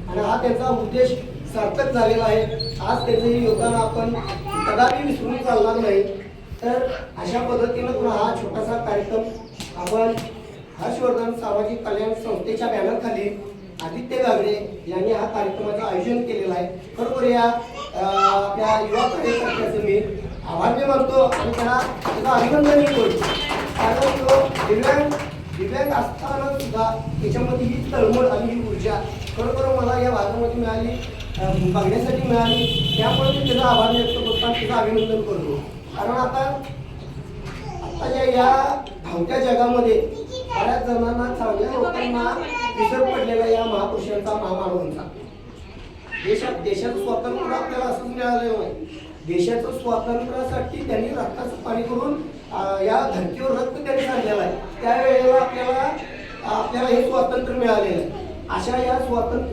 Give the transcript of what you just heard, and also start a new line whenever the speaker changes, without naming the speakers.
आणि हा त्यांचा उद्देश सार्थक झालेला आहे। आज त्याचं हे योगदान आपण कदापि विसरून चालणार नाही। तर अशा पद्धतीनं हा छोटासा कार्यक्रम आपण हर्षवर्धन सामाजिक कल्याण संस्थेच्या बॅनरखाली आदित्य गागडे यांनी हा कार्यक्रमाचं आयोजन केलेलं आहे। खरोखर या आपल्या युवा कार्यकर्त्याचं मी आभार मानतो आणि त्याचं अभिनंदनही करतो। कारण तो दिव्यांग असताना सुद्धा त्याच्यामध्ये ही तळमळ आणि ही ऊर्जा खरोखर मला या भागामध्ये मिळाली, बघण्यासाठी मिळाली। त्यामुळे मी त्याचा आभार व्यक्त करतो आणि त्याचं अभिनंदन करतो। कारण आताच्या या धावत्या जगामध्ये बऱ्याच जणांना, चांगल्या लोकांना विसर पडलेला या महापुरुषांचा, महामानवांचा। देशाचं स्वातंत्र्य आपल्याला असंच मिळालेलं नाही। देशाच्या स्वातंत्र्यासाठी त्यांनी रक्ताचं पाणी करून या धरतीवर रक्त त्यांनी सांडलेलं आहे। त्यावेळेला आपल्याला हे स्वातंत्र्य मिळालेलं आहे। अशा या स्वातंत्र्य